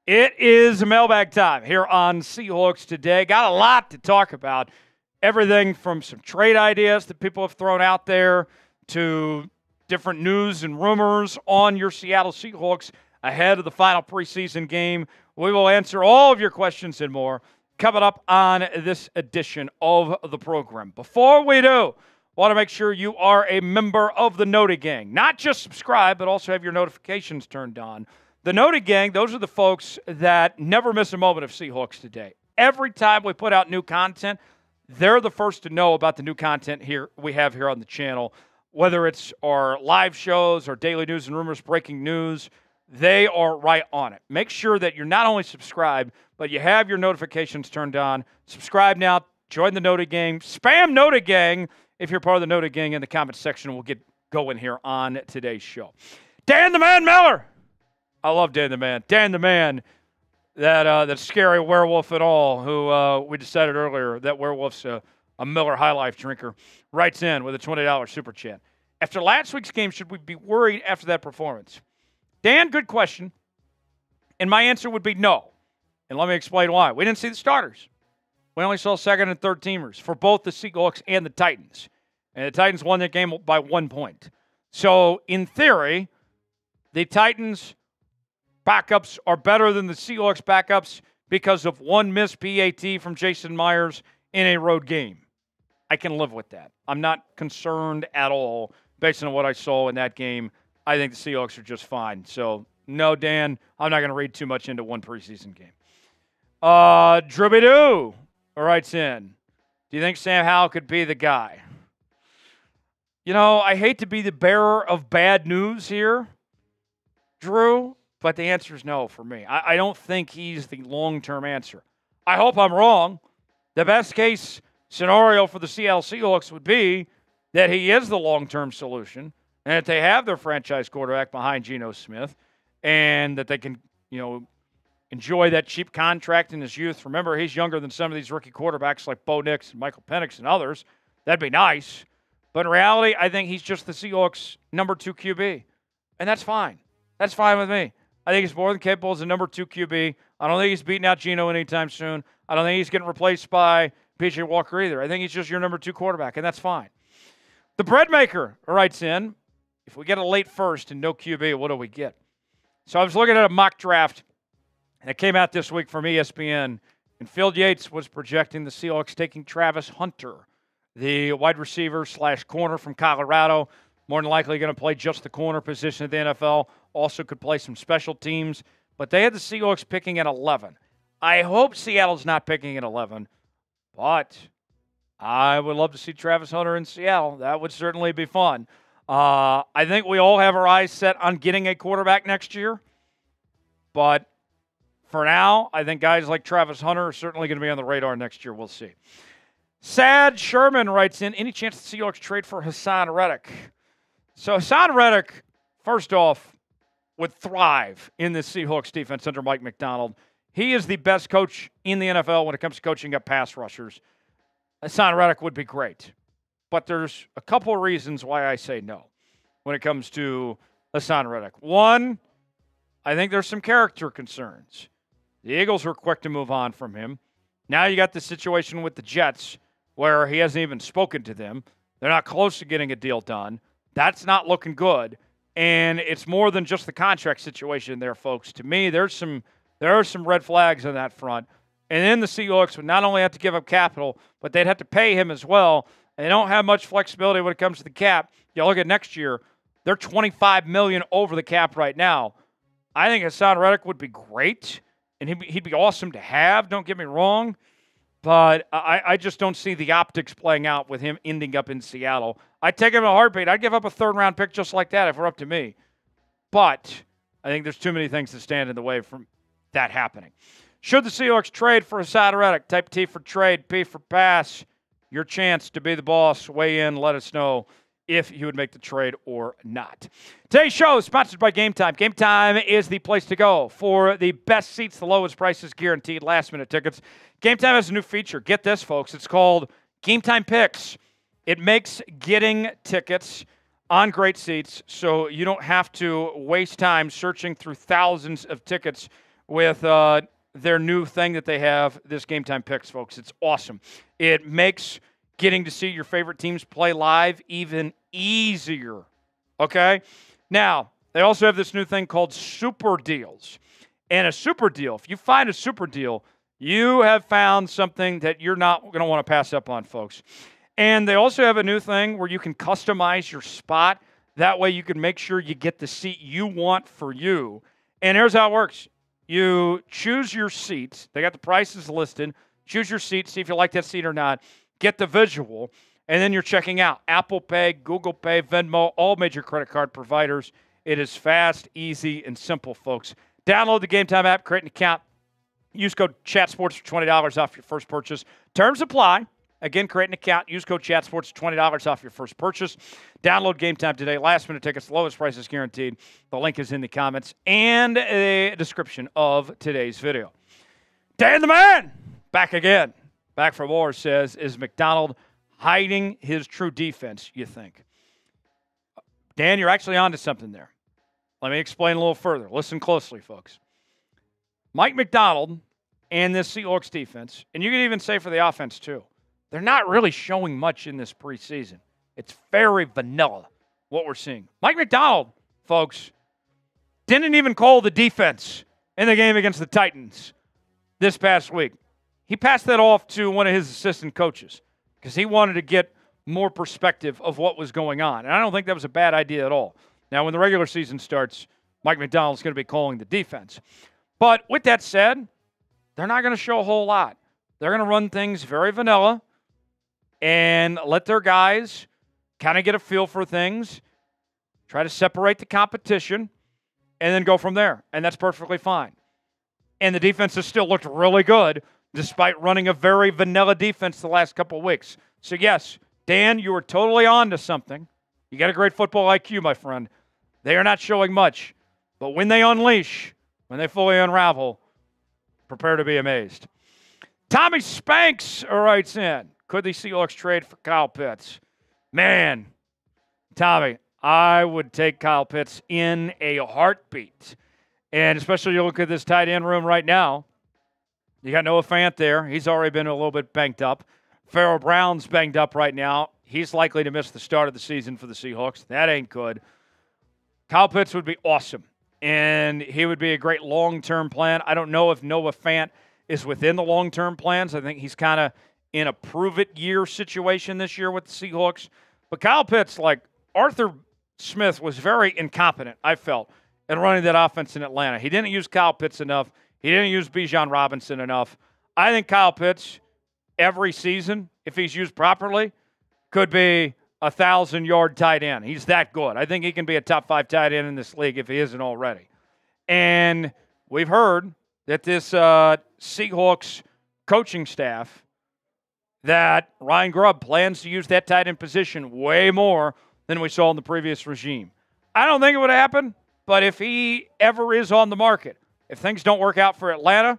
It is mailbag time here on Seahawks Today. Got a lot to talk about. Everything from some trade ideas that people have thrown out there to different news and rumors on your Seattle Seahawks ahead of the final preseason game. We will answer all of your questions and more coming up on this edition of the program. Before we do, want to make sure you are a member of the NotGang. Not just subscribe, but also have your notifications turned on. The NotGang, those are the folks that never miss a moment of Seahawks Today. Every time we put out new content, they're the first to know about the new content here we have here on the channel. Whether it's our live shows or daily news and rumors, breaking news, they are right on it. Make sure that you're not only subscribed, but you have your notifications turned on. Subscribe now. Join the NotGang. Spam NotGang if you're part of the NotGang in the comments section. We'll get going here on today's show. Dan the Man Miller. I love Dan the Man. Dan the Man, that scary werewolf and all, who we decided earlier that werewolf's a Miller High Life drinker, writes in with a $20 super chat. After last week's game, should we be worried after that performance? Dan, good question. And my answer would be no. And let me explain why. We didn't see the starters. We only saw second and third teamers for both the Seahawks and the Titans. And the Titans won that game by 1 point. So, in theory, the Titans' backups are better than the Seahawks' backups because of one missed PAT from Jason Myers in a road game. I can live with that. I'm not concerned at all based on what I saw in that game. I think the Seahawks are just fine. So, no, Dan, I'm not going to read too much into one preseason game. Dribby-doo writes in, do you think Sam Howell could be the guy? You know, I hate to be the bearer of bad news here, Drew, but the answer is no for me. I don't think he's the long-term answer. I hope I'm wrong. The best-case scenario for the Seattle Seahawks would be that he is the long-term solution and that they have their franchise quarterback behind Geno Smith and that they can, enjoy that cheap contract in his youth. Remember, he's younger than some of these rookie quarterbacks like Bo Nix and Michael Penix and others. That'd be nice. But in reality, I think he's just the Seahawks' number 2 QB. And that's fine. That's fine with me. I think he's more than capable as a number 2 QB. I don't think he's beating out Geno anytime soon. I don't think he's getting replaced by P.J. Walker either. I think he's just your number 2 quarterback, and that's fine. The bread maker writes in, if we get a late first and no QB, what do we get? So I was looking at a mock draft that came out this week from ESPN, and Phil Yates was projecting the Seahawks taking Travis Hunter, the wide receiver / corner from Colorado, more than likely going to play just the corner position at the NFL, also could play some special teams, but they had the Seahawks picking at 11. I hope Seattle's not picking at 11, but I would love to see Travis Hunter in Seattle. That would certainly be fun. I think we all have our eyes set on getting a quarterback next year, but for now, I think guys like Travis Hunter are certainly going to be on the radar next year. We'll see. Sad Sherman writes in, any chance the Seahawks trade for Haason Reddick? So Haason Reddick, first off, would thrive in the Seahawks defense under Mike McDonald. He is the best coach in the NFL when it comes to coaching up pass rushers. Haason Reddick would be great. But there's a couple of reasons why I say no when it comes to Haason Reddick. One, I think there's some character concerns. The Eagles were quick to move on from him. Now you got the situation with the Jets where he hasn't even spoken to them. They're not close to getting a deal done. That's not looking good. And it's more than just the contract situation there, folks. To me, there are some red flags on that front. And then the Seahawks would not only have to give up capital, but they'd have to pay him as well. And they don't have much flexibility when it comes to the cap. You look at next year, they're $25 million over the cap right now. I think Haason Reddick would be great, and he'd be awesome to have, don't get me wrong. But I just don't see the optics playing out with him ending up in Seattle. I'd take him in a heartbeat. I'd give up a third-round pick just like that if it were up to me. But I think there's too many things that stand in the way from that happening. Should the Seahawks trade for Haason Reddick? Type T for trade, P for pass. Your chance to be the boss. Weigh in. Let us know if you would make the trade or not. Today's show is sponsored by Game Time. Game Time is the place to go for the best seats, the lowest prices, guaranteed last-minute tickets. Game Time has a new feature. Get this, folks. It's called Game Time Picks. It makes getting tickets on great seats so you don't have to waste time searching through thousands of tickets with their new thing that they have, this Game Time Picks, folks. It's awesome. It makes getting to see your favorite teams play live even easier, okay? Now, they also have this new thing called Super Deals. And a super deal, if you find a super deal, you have found something that you're not going to want to pass up on, folks. And they also have a new thing where you can customize your spot. That way you can make sure you get the seat you want for you. And here's how it works. You choose your seat. They got the prices listed. Choose your seat, see if you like that seat or not. Get the visual, and then you're checking out Apple Pay, Google Pay, Venmo, all major credit card providers. It is fast, easy, and simple, folks. Download the Game Time app, create an account. Use code ChatSports for $20 off your first purchase. Terms apply. Again, create an account. Use code ChatSports for $20 off your first purchase. Download Game Time today. Last-minute tickets, lowest prices guaranteed. The link is in the comments and a description of today's video. Dan the Man, back again. Back for more, says, is McDonald hiding his true defense, you think? Dan, you're actually onto something there. Let me explain a little further. Listen closely, folks. Mike McDonald and this Seahawks defense, and you could even say for the offense too, they're not really showing much in this preseason. It's very vanilla, what we're seeing. Mike McDonald, folks, didn't even call the defense in the game against the Titans this past week. He passed that off to one of his assistant coaches because he wanted to get more perspective of what was going on. And I don't think that was a bad idea at all. Now, when the regular season starts, Mike McDonald's going to be calling the defense. But with that said, they're not going to show a whole lot. They're going to run things very vanilla and let their guys kind of get a feel for things, try to separate the competition, and then go from there. And that's perfectly fine. And the defense has still looked really good despite running a very vanilla defense the last couple of weeks. So, yes, Dan, you were totally on to something. You got a great football IQ, my friend. They are not showing much. But when they unleash, when they fully unravel, prepare to be amazed. Tommy Spanks writes in, could the Seahawks trade for Kyle Pitts? Man, Tommy, I would take Kyle Pitts in a heartbeat. And especially you look at this tight end room right now. You got Noah Fant there. He's already been a little bit banged up. Pharaoh Brown's banged up right now. He's likely to miss the start of the season for the Seahawks. That ain't good. Kyle Pitts would be awesome, and he would be a great long-term plan. I don't know if Noah Fant is within the long-term plans. I think he's kind of in a prove-it-year situation this year with the Seahawks. But Kyle Pitts, like Arthur Smith, was very incompetent, I felt, in running that offense in Atlanta. He didn't use Kyle Pitts enough. He didn't use Bijan Robinson enough. I think Kyle Pitts, every season, if he's used properly, could be a 1,000-yard tight end. He's that good. I think he can be a top-5 tight end in this league if he isn't already. And we've heard that this Seahawks coaching staff, that Ryan Grubb plans to use that tight end position way more than we saw in the previous regime. I don't think it would happen, but if he ever is on the market, if things don't work out for Atlanta,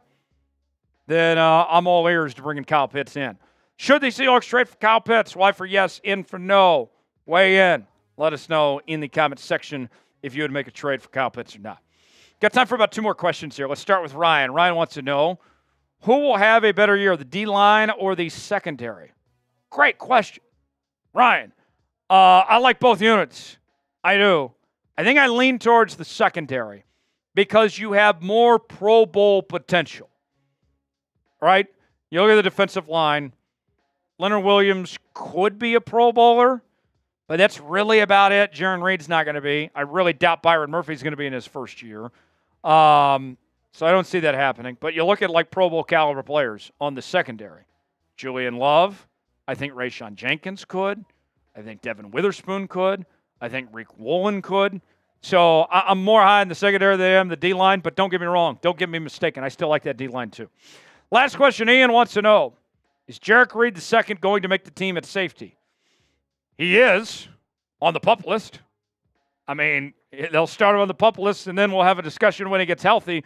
then I'm all ears to bringing Kyle Pitts in. Should the Seahawks trade for Kyle Pitts? Y for yes, in for no. Weigh in. Let us know in the comments section if you would make a trade for Kyle Pitts or not. Got time for about 2 more questions here. Let's start with Ryan. Ryan wants to know, who will have a better year, the D-line or the secondary? Great question. Ryan, I like both units. I do. I think I lean towards the secondary because you have more Pro Bowl potential. Right? You look at the defensive line. Leonard Williams could be a Pro Bowler, but that's really about it. Jaron Reed's not going to be. I really doubt Byron Murphy's going to be in his first year. So I don't see that happening. But you look at like Pro Bowl caliber players on the secondary. Julian Love. I think Rayshon Jenkins could. I think Devin Witherspoon could. I think Reek Woolen could. So I'm more high in the secondary than I am the D-line, but don't get me wrong. Don't get me mistaken. I still like that D-line too. Last question, Ian wants to know, is Jarek Reed II going to make the team at safety? He is on the PUP list. I mean, they'll start him on the PUP list, and then we'll have a discussion when he gets healthy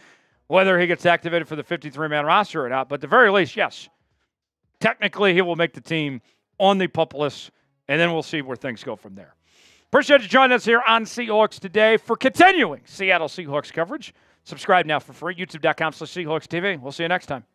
whether he gets activated for the 53-man roster or not. But at the very least, yes, technically he will make the team on the PUP list, and then we'll see where things go from there. Appreciate you joining us here on Seahawks Today for continuing Seattle Seahawks coverage Subscribe now for free. YouTube.com/Seahawks TV. We'll see you next time.